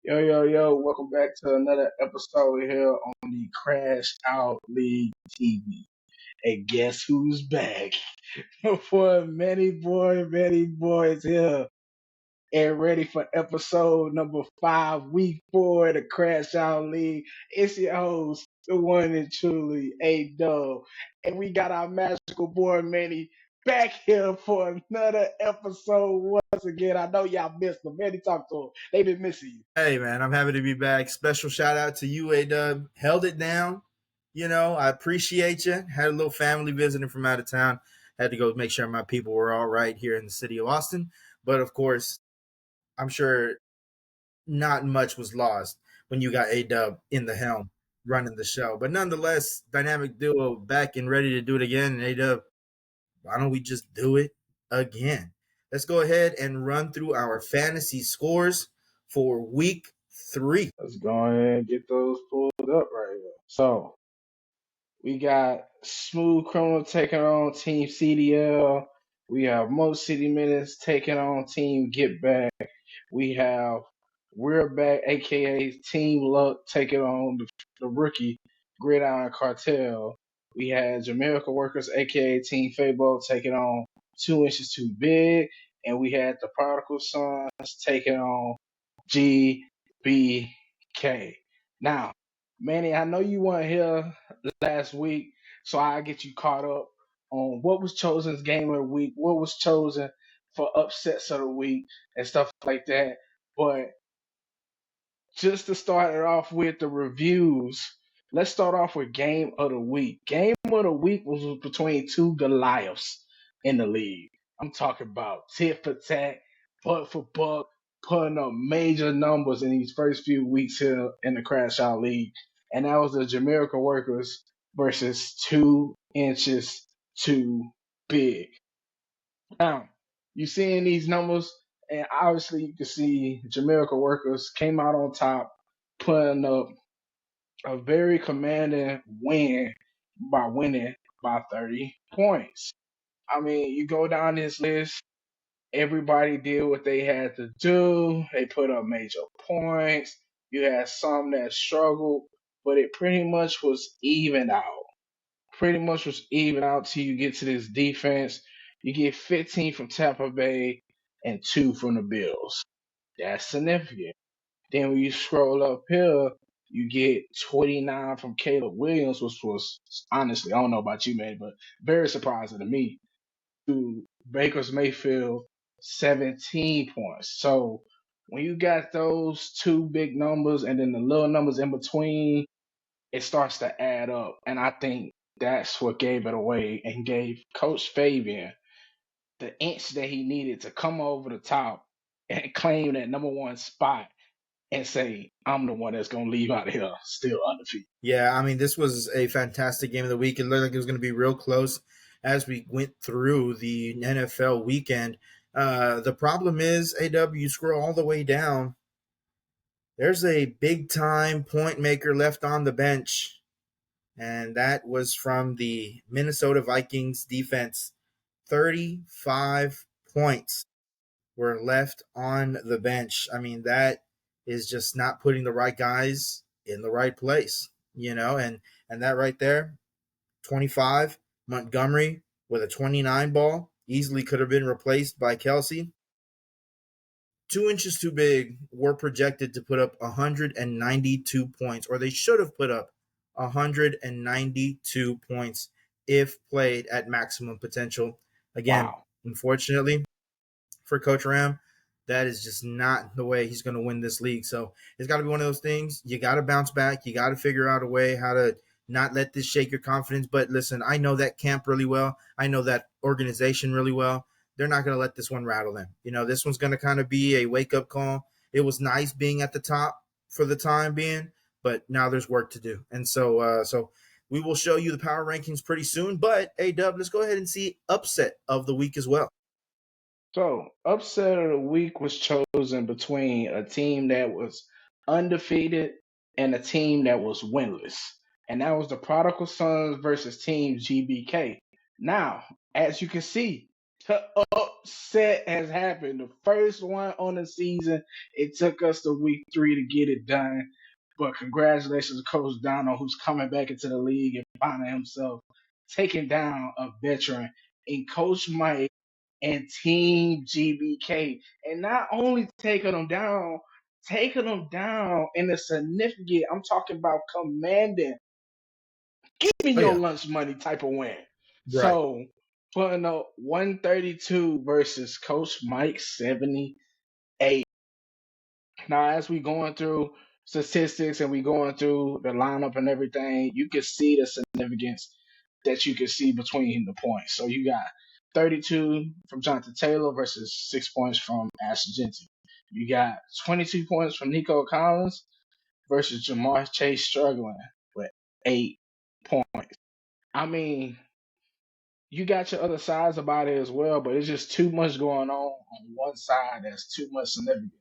Yo, yo, yo, welcome back to another episode here on the Crash Out League TV. And guess who's back? For many boys here and ready for episode number 5, week 4 of the Crash Out League. It's your host, the one and truly A-Dub. And we got our magical boy Manny back here for another episode once again. I know y'all missed them. Manny, talk to them. They been missing you. Hey man, I'm happy to be back. Special shout out to you, A-Dub. Held it down. I appreciate you. Had a little family visiting from out of town. Had to go make sure my people were all right here in the city of Austin. But of course, I'm sure not much was lost when you got A-Dub in the helm running the show. But nonetheless, dynamic duo back and ready to do it again. And A-Dub, why don't we just do it again? Let's go ahead and run through our fantasy scores for week 3. Let's go ahead and get those pulled up right here. So we got Smooth Criminal taking on Team CDL. We have Most City Minutes taking on Team Get Back. We have We're Back, aka Team Luck, taking on the rookie Gridiron Cartel. We had Jamaica Workers, aka Team Fabo, taking on 2 Inches Too Big. And we had the Prodigal Sons taking on GBK. Now, Manny, I know you weren't here last week, so I'll get you caught up on what was chosen as game of the week, what was chosen for upsets of the week, and stuff like that. But just to start it off with the reviews, let's start off with game of the week. Game of the week was between two Goliaths in the league. I'm talking about tit for tat, buck for buck, putting up major numbers in these first few weeks here in the Crash Out League. And that was the Jamaica Workers versus 2 Inches Too Big. Now, you seeing these numbers, and obviously you can see Jamaica Workers came out on top, putting up a very commanding win by winning by 30 points. I mean, you go down this list, everybody did what they had to do. They put up major points. You had some that struggled, but it pretty much was even out. Pretty much was even out till you get to this defense. You get 15 from Tampa Bay and 2 from the Bills. That's significant. Then when you scroll up here, you get 29 from Caleb Williams, which was honestly, I don't know about you, man, but very surprising to me. To Baker's Mayfield, 17 points. So when you got those two big numbers and then the little numbers in between, it starts to add up. And I think that's what gave it away and gave Coach Fabian the inch that he needed to come over the top and claim that number one spot and say, I'm the one that's going to leave out of here still undefeated. Yeah, I mean, this was a fantastic game of the week. It looked like it was going to be real close as we went through the NFL weekend. The problem is, AW, you scroll all the way down. There's a big time point maker left on the bench, and that was from the Minnesota Vikings defense. 35 points were left on the bench. I mean, that is just not putting the right guys in the right place, and that right there, 25, Montgomery with a 29 ball, easily could have been replaced by Kelsey. 2 Inches Too Big were projected to put up 192 points, or they should have put up 192 points if played at maximum potential. Again, Wow. unfortunately for Coach Ram, that is just not the way he's going to win this league. So it's got to be one of those things. You got to bounce back. You got to figure out a way how to not let this shake your confidence. But listen, I know that camp really well. I know that organization really well. They're not going to let this one rattle them. This one's going to kind of be a wake-up call. It was nice being at the top for the time being, but now there's work to do. And so we will show you the power rankings pretty soon. But, A-Dub, let's go ahead and see upset of the week as well. So, upset of the week was chosen between a team that was undefeated and a team that was winless. And that was the Prodigal Sons versus Team GBK. Now, as you can see, The upset has happened. The first one on the season. It took us to week 3 to get it done. But congratulations to Coach Donald, who's coming back into the league and finding himself taking down a veteran in Coach Mike and Team GBK. And not only taking them down in a significant, I'm talking about commanding, give me Oh your yeah, lunch money type of win. right. So putting up 132 versus Coach Mike 78. Now, as we going through statistics and we going through the lineup and everything, you can see the significance that you can see between the points. So you got 32 from Jonathan Taylor versus 6 points from Ashton Genty. You got 22 points from Nico Collins versus Jamar Chase struggling with 8 points. I mean, you got your other sides about it as well, but it's just too much going on one side that's too much significant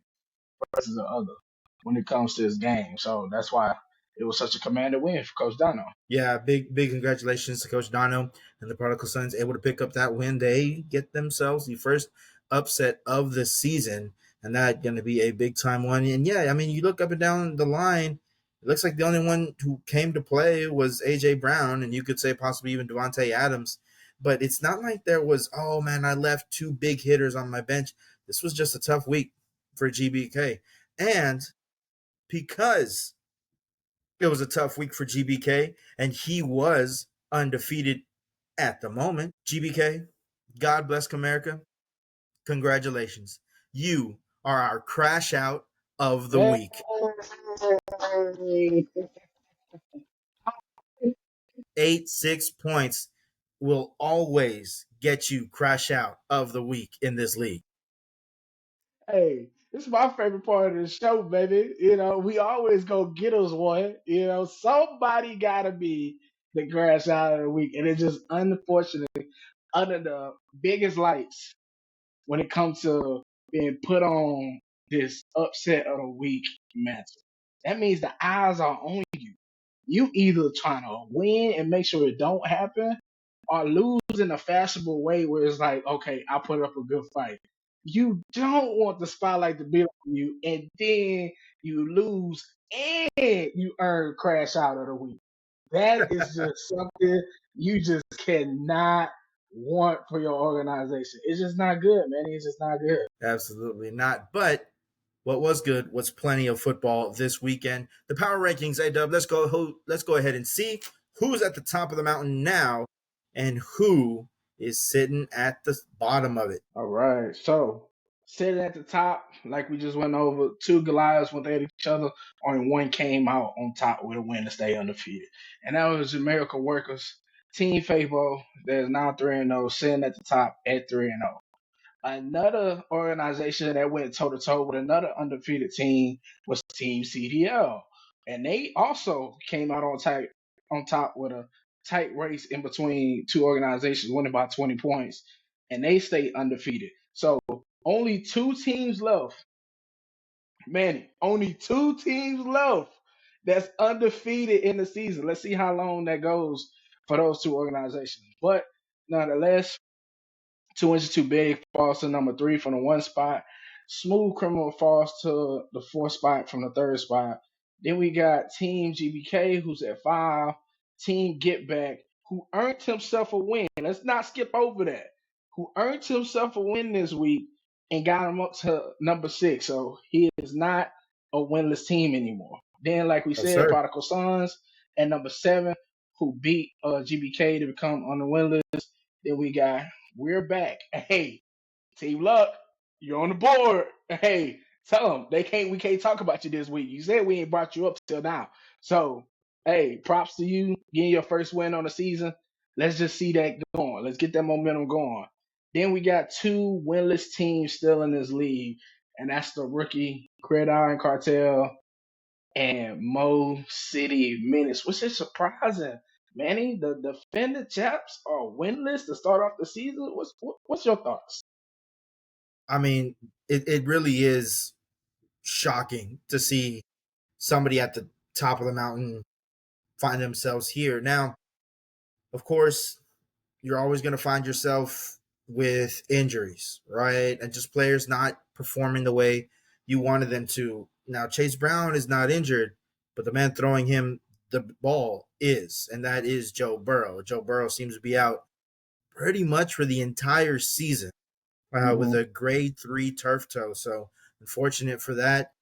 versus the other when it comes to this game. So that's why it was such a commanding win for Coach Dono. Yeah, big congratulations to Coach Dono and the Prodigal Sons, able to pick up that win. They get themselves the first upset of the season, and that going to be a big time one. And yeah, I mean, you look up and down the line, it looks like the only one who came to play was AJ Brown, and you could say possibly even Devontae Adams. But it's not like there was, oh man, I left two big hitters on my bench. This was just a tough week for GBK, and because it was a tough week for GBK, and he was undefeated at the moment. GBK, God bless America. Congratulations. You are our crash out of the Hey, week. 6 points will always get you crash out of the week in this league. hey, this is my favorite part of the show, baby. We always go get us one. Somebody gotta be the crash out of the week, and it's just unfortunate under the biggest lights when it comes to being put on this upset of the week match. That means the eyes are on you. You either trying to win and make sure it don't happen, or lose in a fashionable way where it's like, okay, I put up a good fight. You don't want the spotlight to be on you, and then you lose and you earn crash out of the week. That is just something you just cannot want for your organization. It's just not good, man. It's just not good. Absolutely not. But what was good was plenty of football this weekend. The power rankings, A-Dub, let's go ahead and see who's at the top of the mountain now and who is sitting at the bottom of it. All right. So sitting at the top, like we just went over, two Goliaths went at each other. Only one came out on top with a win to stay undefeated. And that was the Miracle Workers. Team Fabo, that's now 3-0, sitting at the top at 3-0. Another organization that went toe to toe with another undefeated team was Team CDL, and they also came out on top with a tight race in between two organizations, winning by 20 points, and they stayed undefeated. So only two teams left, Manny. Only two teams left that's undefeated in the season. Let's see how long that goes for those two organizations. But nonetheless, 2 inches too big falls to number 3 from the 1 spot. Smooth Criminal falls to the 4th spot from the 3rd spot. Then we got Team GBK, who's at 5. Team Get Back, who earned himself a win. Let's not skip over that. Who earned himself a win this week and got him up to number 6. So he is not a winless team anymore. Then, like we Yes, said, sir. Prodigal Sons at number 7, who beat GBK to become on the win list. Then we got We're Back. Hey, Team Luck, you're on the board. Hey, tell them we can't talk about you this week. You said we ain't brought you up till now. So, hey, props to you getting your first win on the season. Let's just see that going. Let's get that momentum going. Then we got two winless teams still in this league, and that's the rookie Gridiron Cartel and Mo City Menace, which is surprising. Manny, the defending chaps are winless to start off the season. What's your thoughts? I mean, it really is shocking to see somebody at the top of the mountain find themselves here. Now, of course, you're always going to find yourself with injuries, right? And just players not performing the way you wanted them to. Now, Chase Brown is not injured, but the man throwing him the ball is, and that is Joe Burrow. Joe Burrow seems to be out pretty much for the entire season with Hmm. a grade 3 turf toe. So, unfortunate for that.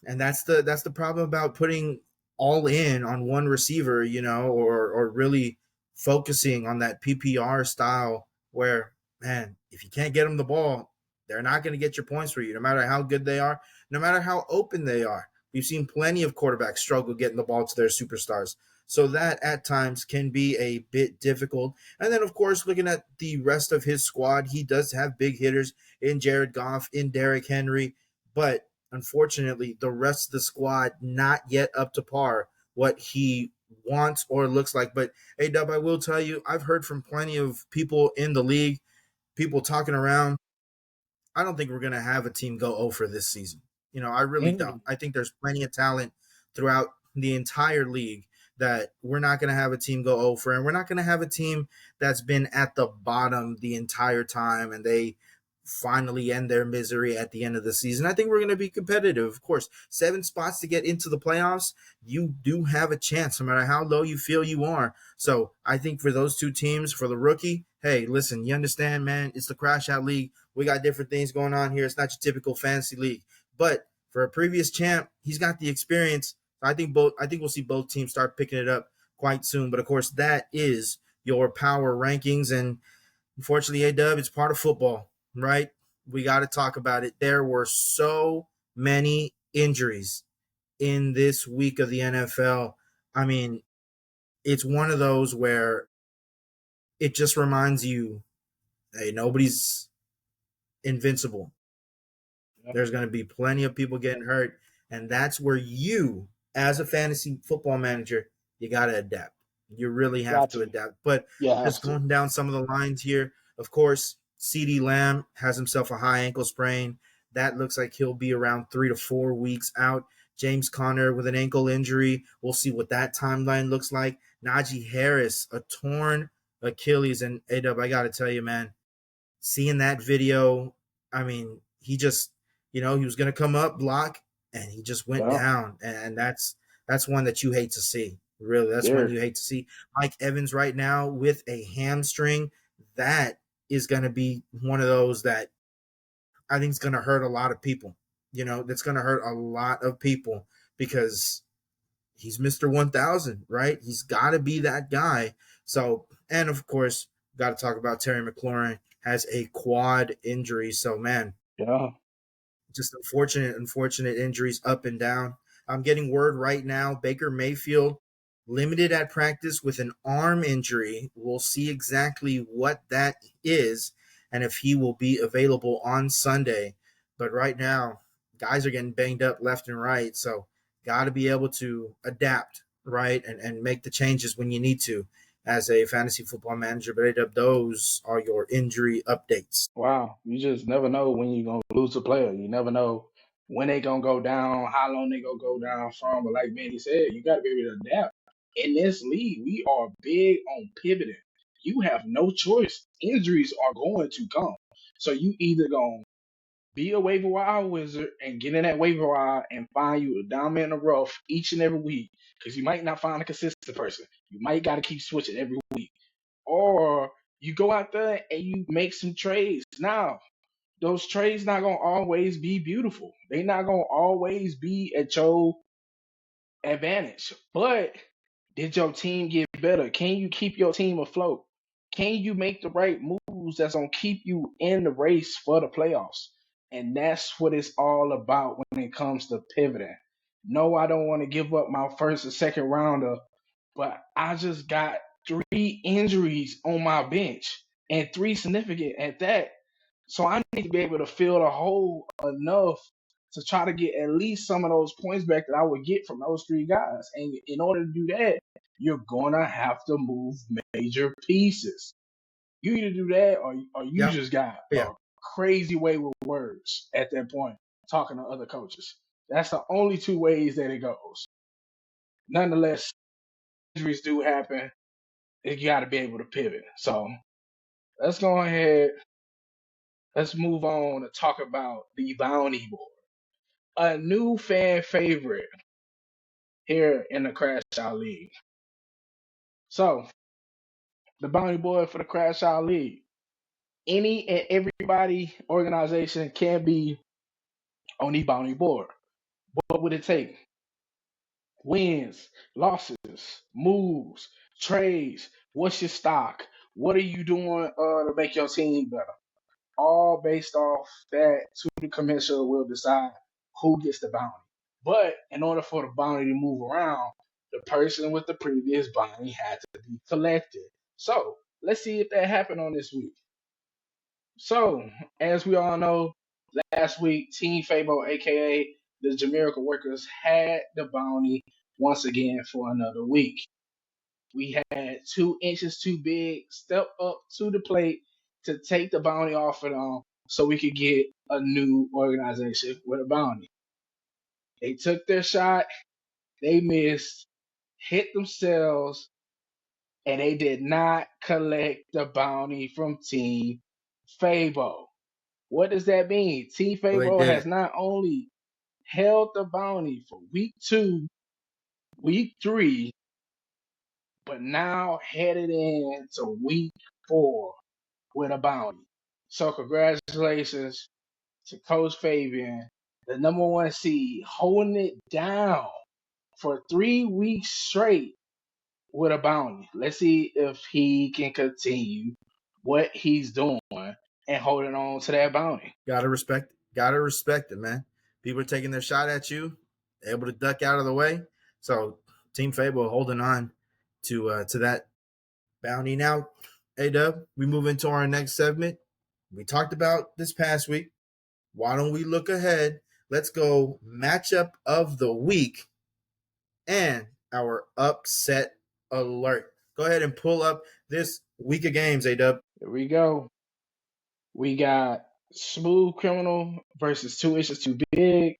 And that's the problem about putting all in on one receiver, or really focusing on that PPR style where, man, if you can't get them the ball, they're not going to get your points for you, no matter how good they are, no matter how open they are. We've seen plenty of quarterbacks struggle getting the ball to their superstars. So that at times can be a bit difficult. And then, of course, looking at the rest of his squad, he does have big hitters in Jared Goff, in Derrick Henry, but unfortunately, the rest of the squad not yet up to par what he wants or looks like. But hey, Dub, I will tell you, I've heard from plenty of people in the league, people talking around. I don't think we're going to have a team go over this season. I really don't. Mm. I think there's plenty of talent throughout the entire league that we're not going to have a team go over, and we're not going to have a team that's been at the bottom the entire time and they finally end their misery at the end of the season. I think we're going to be competitive. Of course, 7 spots to get into the playoffs, you do have a chance no matter how low you feel you are. So I think for those two teams, for the rookie, hey, listen, you understand, man, it's the crash out league. We got different things going on here. It's not your typical fantasy league. But for a previous champ, he's got the experience. I think we'll see both teams start picking it up quite soon. But of course, that is your power rankings. And unfortunately, A-Dub, it's part of football, right? We got to talk about it. There were so many injuries in this week of the NFL. I mean, it's one of those where it just reminds you, hey, nobody's invincible. Yeah. There's going to be plenty of people getting hurt. And that's where you, as a fantasy football manager, you got to adapt. You really have Got to to. adapt. But You have just to. going down some of the lines here, of course, CeeDee Lamb has himself a high ankle sprain. That looks like he'll be around 3 to 4 weeks out. James Conner with an ankle injury. We'll see what that timeline looks like. Najee Harris, a torn Achilles. And A-Dub, I got to tell you, man, seeing that video, I mean, he was going to come up, block, and he just went Yeah. down. And that's one that you hate to see. Really, that's one Very. you hate to see. Mike Evans right now with a hamstring, that is going to be one of those that I think is going to hurt a lot of people. That's going to hurt a lot of people because he's Mr. 1000, right? He's got to be that guy. So, and of course, got to talk about Terry McLaurin has a quad injury. So, man, Yeah. just unfortunate injuries up and down. I'm getting word right now Baker Mayfield limited at practice with an arm injury. We'll see exactly what that is and if he will be available on Sunday. But right now, guys are getting banged up left and right. So, got to be able to adapt, right? And make the changes when you need to as a fantasy football manager. But those are your injury updates. Wow. You just never know when you're going to lose a player. You never know when they going to go down, how long they going to go down from. But like Manny said, you got to be able to adapt. In this league, we are big on pivoting. You have no choice. Injuries are going to come. So you either going to be a waiver wire wizard and get in that waiver wire and find you a diamond in the rough each and every week because you might not find a consistent person. You might got to keep switching every week. Or you go out there and you make some trades. Now, those trades not gonna always be beautiful. They not gonna always be at your advantage. But did your team get better? Can you keep your team afloat? Can you make the right moves that's gonna keep you in the race for the playoffs? And that's what it's all about when it comes to pivoting. No, I don't want to give up my first or second rounder, but I just got 3 injuries on my bench and 3 significant at that. So I need to be able to fill the hole enough to try to get at least some of those points back that I would get from those 3 guys. And in order to do that, you're gonna have to move major pieces. You either do that or you Yep. just got Yeah. a crazy way with words at that point, talking to other coaches. That's the only 2 ways that it goes. Nonetheless, injuries do happen. You got to be able to pivot. So let's go ahead. let's move on to talk about the Bounty Board, a new fan favorite here in the Crash Out League. So, the Bounty Board for the Crash Out League. Any and everybody organization can be on the Bounty Board. What would it take? Wins, losses, moves, trades. What's your stock? What are you doing to make your team better? All based off that to the commissioner will decide who gets the bounty. But in order for the bounty to move around, the person with the previous bounty had to be collected. So let's see if that happened on this week. So, as we all know, last week, Team Fabo, aka the Jamaica Workers, had the bounty once again for another week. We had 2 inches too big step up to the plate to take the bounty off of them so we could get a new organization with a bounty. They took their shot, they missed, hit themselves, and they did not collect the bounty from Team Fabo. What does that mean? Team Well, they Fabo has didn't. not only held the bounty for week 2, week 3, but now headed into week 4 with a bounty. So congratulations to Coach Fabian, the number 1 seed, holding it down for 3 weeks straight with a bounty. Let's see if he can continue what he's doing and holding on to that bounty. Gotta respect it, man. People are taking their shot at you, able to duck out of the way. So Team Fable holding on to that bounty. Now, A-Dub, we move into our next segment. We talked about this past week. Why don't we look ahead? Let's go matchup of the week and our upset alert. Go ahead and pull up this week of games, A-Dub. Here we go. We got Smooth Criminal versus 2 inches too big.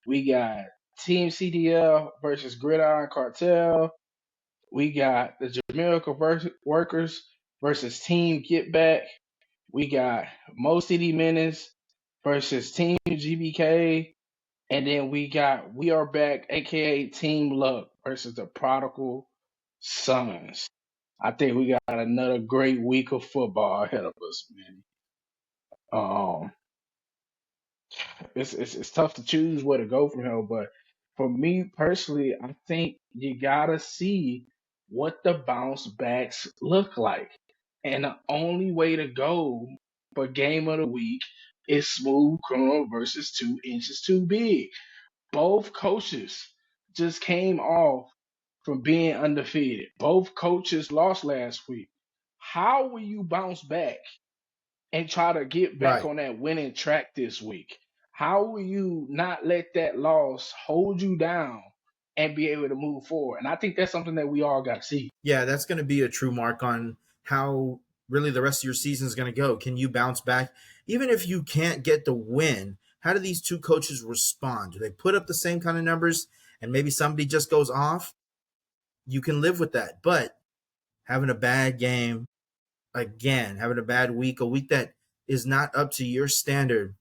We got Team CDL versus Gridiron Cartel. We got the Jamaica Workers versus Team Get Back. We got Mo City Menace versus Team GBK. And then we got We Are Back, aka Team Luck versus the Prodigal Sons. I think we got another great week of football ahead of us, man. Um, it's tough to choose where to go from here, but for me personally, I think you gotta see what the bounce backs look like, and the only way to go for game of the week is Smooth Criminal versus 2 inches too big. Both coaches just came off from being undefeated. Both coaches lost last week. How will you bounce back and try to get back Right. on that winning track this week? How will you not let that loss hold you down and be able to move forward? And I think that's something that we all got to see. Yeah, that's going to be a true mark on how really the rest of your season is going to go. Can you bounce back? Even if you can't get the win, how do these two coaches respond? Do they put up the same kind of numbers and maybe somebody just goes off? You can live with that. But having a bad game again, having a bad week, a week that is not up to your standard,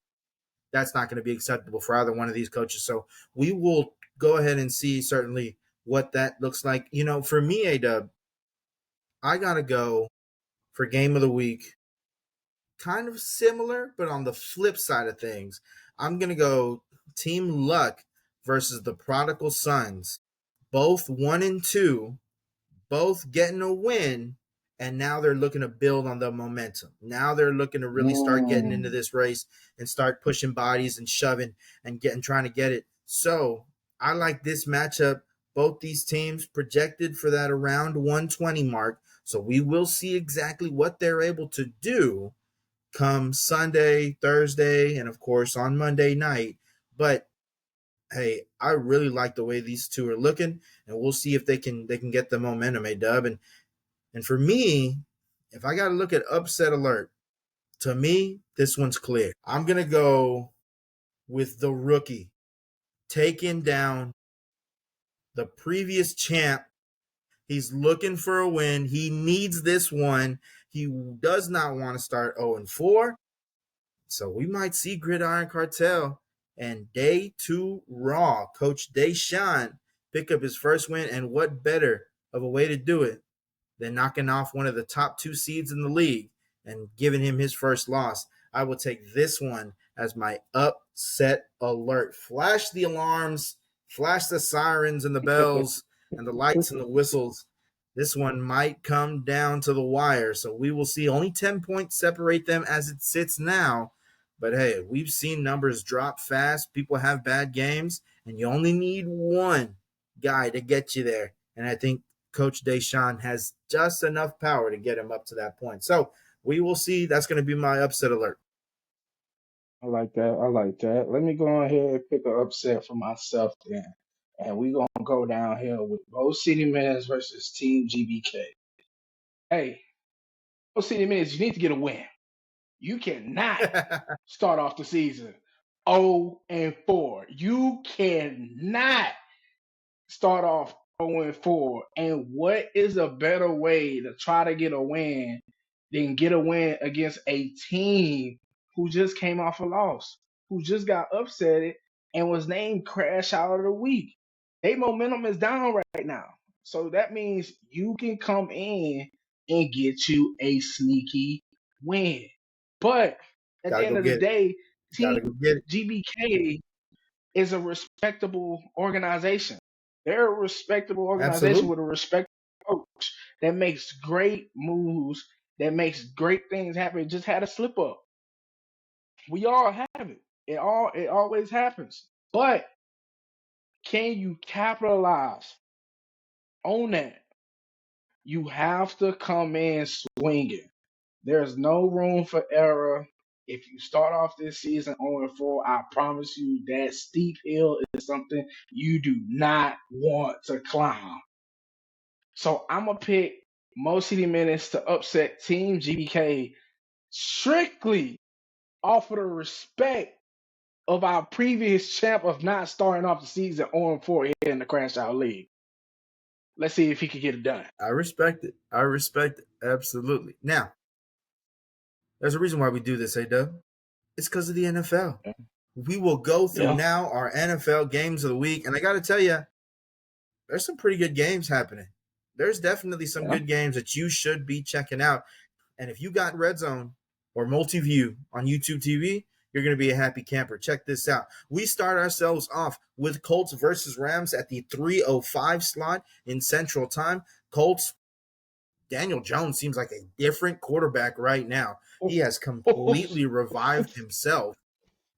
that's not going to be acceptable for either one of these coaches. So we will go ahead and see certainly what that looks like. You know, for me, A-Dub, I got to go for game of the week. Kind of similar, but on the flip side of things, I'm going to go Team Luck versus the Prodigal Sons. Both 1-2, both getting a win, and now they're looking to build on the momentum. Now they're looking to really start getting into Mm. this race and start pushing bodies and shoving and trying to get it. So I like this matchup. Both these teams projected for that around 120 mark. So we will see exactly what they're able to do come Sunday, Thursday, and of course on Monday night. But hey, I really like the way these two are looking, and we'll see if they can get the momentum, A-Dub. And for me, if I got to look at upset alert, to me, this one's clear. I'm going to go with the rookie taking down the previous champ. He's looking for a win. He needs this one. He does not want to start 0-4. So we might see Gridiron Cartel and Day 2 Raw. Coach Deshaun pick up his first win, and what better of a way to do it than knocking off one of the top two seeds in the league and giving him his first loss. I will take this one as my upset alert. Flash the alarms, flash the sirens and the bells and the lights and the whistles. This one might come down to the wire. So we will see. Only 10 points separate them as it sits now. But hey, we've seen numbers drop fast. People have bad games, and you only need one guy to get you there. And I think Coach Deshaun has just enough power to get him up to that point. So we will see. That's going to be my upset alert. I like that. I like that. Let me go ahead and pick an upset for myself then. And we're going to go down here with Bo City Minutes versus Team GBK. Hey, Bo City Minutes, you need to get a win. You cannot start off the season 0-4. You cannot start off 0-4. And what is a better way to try to get a win than get a win against a team who just came off a loss, who just got upset and was named Crash Out of the Week? Their momentum is down right now. So that means you can come in and get you a sneaky win. But at the Gotta end go of the get it. day, Team Gotta go get it. GBK is a respectable organization. They're a respectable organization Absolutely. with a respectable coach that makes great moves, that makes great things happen. It just had a slip up. We all have it. It always happens. But can you capitalize on that? You have to come in swinging. There's no room for error. If you start off this season 0-4, I promise you that steep hill is something you do not want to climb. So I'm going to pick Mo City Minutes to upset Team GBK strictly off of the respect of our previous champ of not starting off the season 0-4 here in the Crash Out League. Let's see if he can get it done. I respect it. I respect it. Absolutely. Now, there's a reason why we do this, hey Dub. It's because of the NFL. We will go through Yeah. now our NFL games of the week. And I got to tell you, there's some pretty good games happening. There's definitely some Yeah. good games that you should be checking out. And if you got Red Zone or Multiview on YouTube TV, you're going to be a happy camper. Check this out. We start ourselves off with Colts versus Rams at the 3:05 slot in Central Time. Colts, Daniel Jones seems like a different quarterback right now. He has completely revived himself.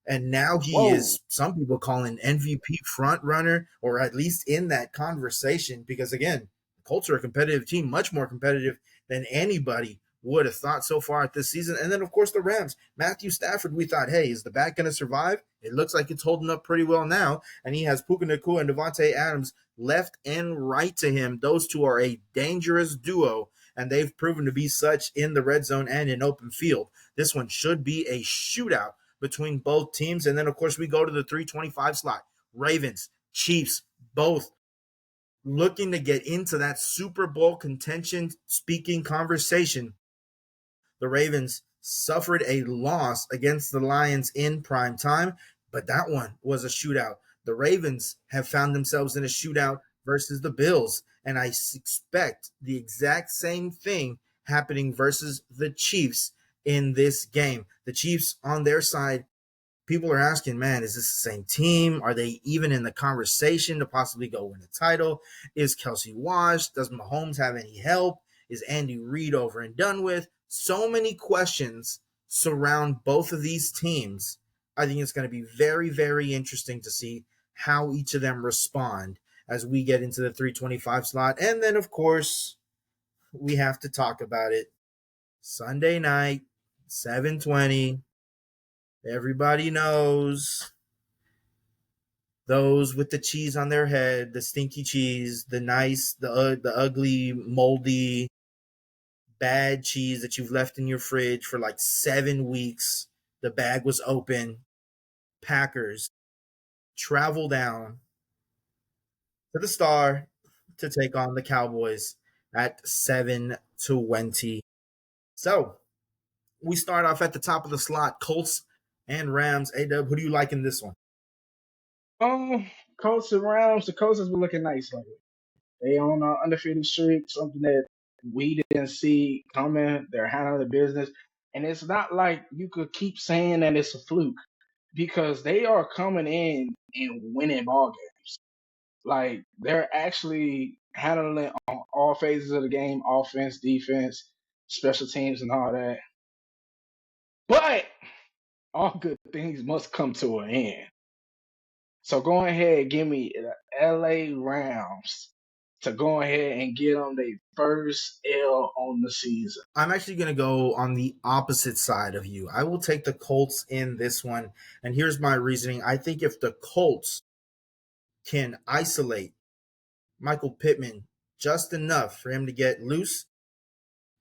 And now he Whoa. is, some people call an MVP front runner, or at least in that conversation, because again, the Colts are a competitive team, much more competitive than anybody would have thought so far at this season. And then, of course, the Rams. Matthew Stafford, we thought, hey, is the back going to survive? It looks like it's holding up pretty well now. And he has Puka Nacua and Devontae Adams left and right to him. Those two are a dangerous duo, and they've proven to be such in the red zone and in open field. This one should be a shootout between both teams. And then, of course, we go to the 3:25 slot. Ravens, Chiefs, both looking to get into that Super Bowl contention speaking conversation. The Ravens suffered a loss against the Lions in prime time, but that one was a shootout. The Ravens have found themselves in a shootout versus the Bills, and I expect the exact same thing happening versus the Chiefs in this game. The Chiefs on their side, people are asking, man, is this the same team? Are they even in the conversation to possibly go win a title? Is Kelsey washed? Does Mahomes have any help? Is Andy Reid over and done with? So many questions surround both of these teams. I think it's going to be very, very interesting to see how each of them respond as we get into the 3:25 slot. And then, of course, we have to talk about it. Sunday night, 7:20. Everybody knows those with the cheese on their head, the stinky cheese, the nice, the ugly, moldy, bad cheese that you've left in your fridge for like 7 weeks. The bag was open. Packers travel down to the Star to take on the Cowboys at 7:20. So we start off at the top of the slot. Colts and Rams. A-Dub, who do you like in this one? Um, Colts and Rams. The Colts has been looking nice lately. They on an undefeated streak, something that we didn't see coming. They're handling the business, and it's not like you could keep saying that it's a fluke because they are coming in and winning ball games. Like they're actually handling on all phases of the game: offense, defense, special teams, and all that. But all good things must come to an end. So go ahead, give me the LA Rams to go ahead and get them their first L on the season. I'm actually going to go on the opposite side of you. I will take the Colts in this one. And here's my reasoning. I think if the Colts can isolate Michael Pittman just enough for him to get loose,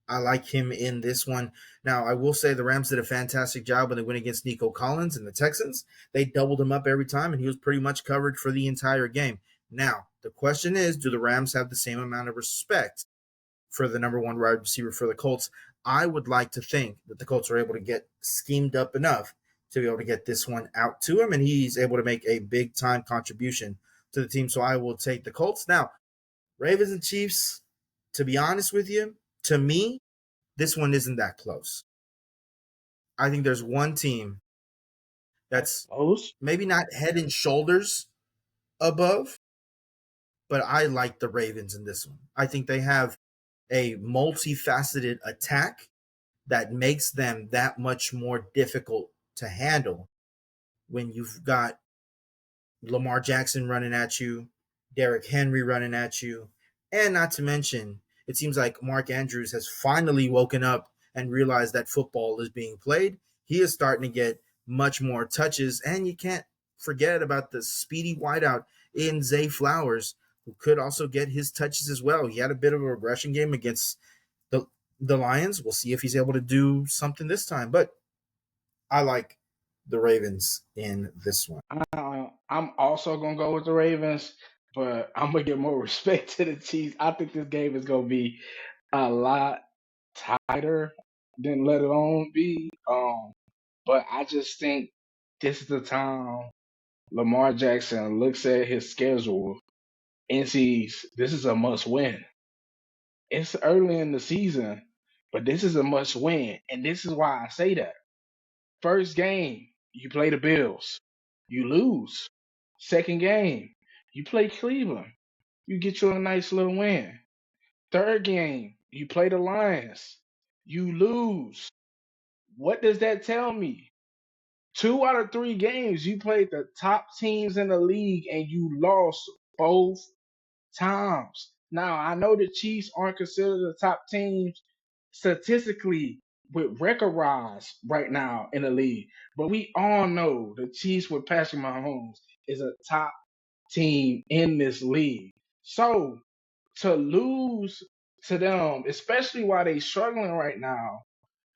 I like him in this one. Now, I will say the Rams did a fantastic job when they went against Nico Collins and the Texans. They doubled him up every time, and he was pretty much covered for the entire game. Now, the question is, do the Rams have the same amount of respect for the number one wide receiver for the Colts? I would like to think that the Colts are able to get schemed up enough to be able to get this one out to him, and he's able to make a big-time contribution to the team. So I will take the Colts. Now, Ravens and Chiefs, to be honest with you, to me, this one isn't that close. I think there's one team that's Close? maybe not head and shoulders above, but I like the Ravens in this one. I think they have a multifaceted attack that makes them that much more difficult to handle when you've got Lamar Jackson running at you, Derrick Henry running at you, and not to mention, it seems like Mark Andrews has finally woken up and realized that football is being played. He is starting to get much more touches, and you can't forget about the speedy wideout in Zay Flowers, who could also get his touches as well. He had a bit of a regression game against the the Lions. We'll see if he's able to do something this time, but I like the Ravens in this one. I'm also gonna go with the Ravens, but I'm gonna give more respect to the Chiefs. I think this game is gonna be a lot tighter than let it on be. But I just think this is the time Lamar Jackson looks at his schedule and sees this is a must win. It's early in the season, but this is a must win. And this is why I say that. First game, you play the Bills, you lose. Second game, you play Cleveland, you get you a nice little win. Third game, you play the Lions, you lose. What does that tell me? 2 out of 3 games, you played the top teams in the league and you lost both times. Now, I know the Chiefs aren't considered the top teams statistically with record rise right now in the league, but we all know the Chiefs with Patrick Mahomes is a top team in this league. So to lose to them, especially while they struggling right now,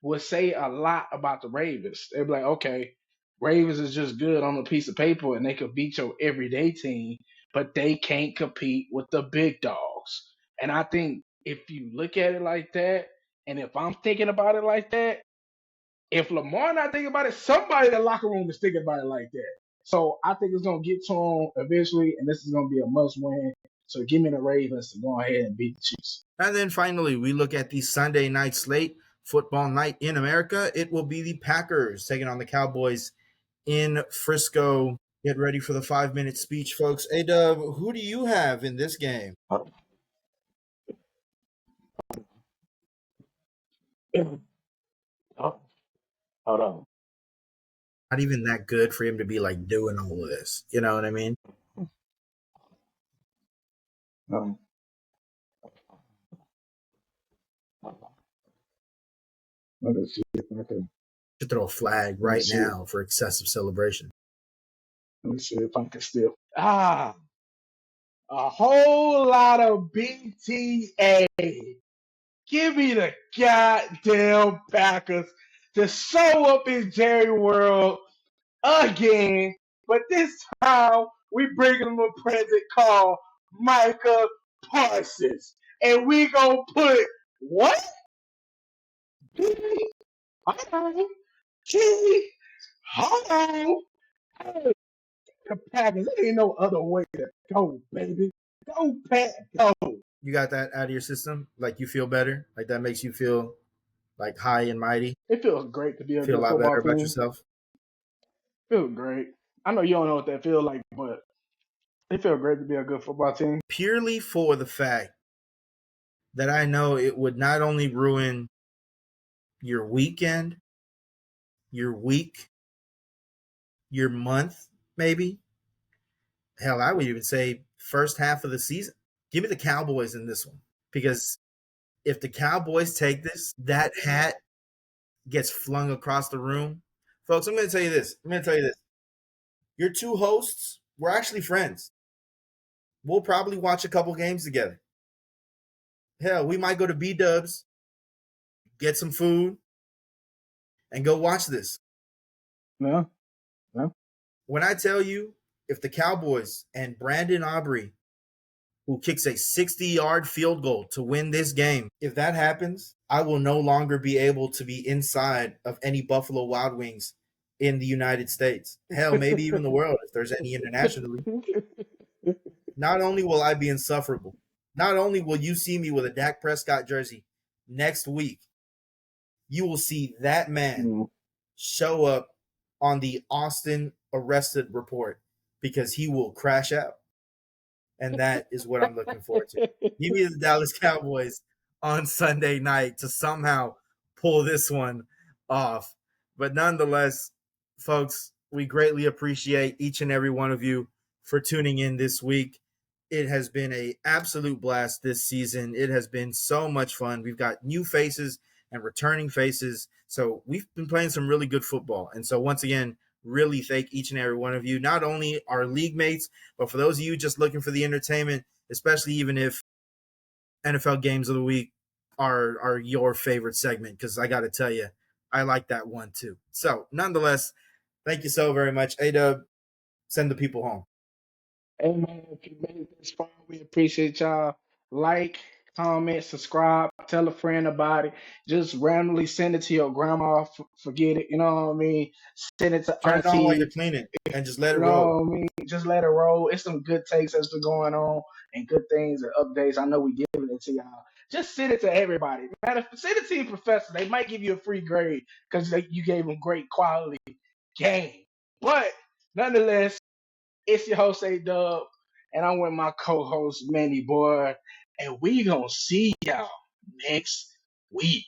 would say a lot about the Ravens. They'd be like, okay, Ravens is just good on a piece of paper and they could beat your everyday team, but they can't compete with the big dogs. And I think if you look at it like that, and if I'm thinking about it like that, if Lamar not thinking about it, somebody in the locker room is thinking about it like that. So I think it's gonna get to him eventually, and this is gonna be a must win. So give me the Ravens to go ahead and beat the Chiefs. And then finally, we look at the Sunday night slate, football night in America. It will be the Packers taking on the Cowboys in Frisco. Get ready for the 5-minute speech, folks. A-Dub, who do you have in this game? Hold on. Not even that good for him to be like doing all of this. You know what I mean? Um, let me see if I can. To throw a flag right now for excessive celebration. Let me see if I can still. A whole lot of BTA. Give me the goddamn Packers to show up in Jerry World again, but this time we bring them a present called Micah Parsons, and we gonna put what? G Hold on. Hey, the Packers. There ain't no other way to go, baby. Go, Pat, go. You got that out of your system? Like you feel better? Like that makes you feel like high and mighty? It feels great to be a Feel a good lot better football about team. yourself? Feels great. I know you don't know what that feels like, but it feels great to be a good football team. Purely for the fact that I know it would not only ruin your weekend, your week, your month, maybe. Hell, I would even say first half of the season. Give me the Cowboys in this one. Because if the Cowboys take this, that hat gets flung across the room. Folks, I'm going to tell you this. Your two hosts, we're actually friends. We'll probably watch a couple games together. Hell, we might go to B Dubs, get some food, and go watch this. No, no. When I tell you, if the Cowboys and Brandon Aubrey, who kicks a 60-yard field goal to win this game, if that happens, I will no longer be able to be inside of any Buffalo Wild Wings in the United States. Hell, maybe even the world if there's any internationally. Not only will I be insufferable, not only will you see me with a Dak Prescott jersey next week, you will see that man show up on the Austin arrested report because he will crash out. And that is what I'm looking forward to. Give me the Dallas Cowboys on Sunday night to somehow pull this one off. But nonetheless, folks, we greatly appreciate each and every one of you for tuning in this week. It has been an absolute blast this season. It has been so much fun. We've got new faces and returning faces. So we've been playing some really good football. And so once again, really thank each and every one of you, not only our league mates, but for those of you just looking for the entertainment, especially even if NFL games of the week are your favorite segment, because I got to tell you, I like that one too. So nonetheless, thank you so very much. A-Dub, send the people home. Hey man, if you made it this far, we appreciate y'all. Like, comment, subscribe, tell a friend about it. Just randomly send it to your grandma. Forget it, you know what I mean? Send it to Turn it on while you're auntie. cleaning and just let it You roll. know what I mean? Just let it roll. It's some good takes that's been going on and good things and updates. I know we giving it to y'all. Just send it to everybody. Send it to your professor. They might give you a free grade because you gave them great quality game. But nonetheless, it's your host A Dub, and I'm with my co-host Manny Boy, and we gonna see y'all next week.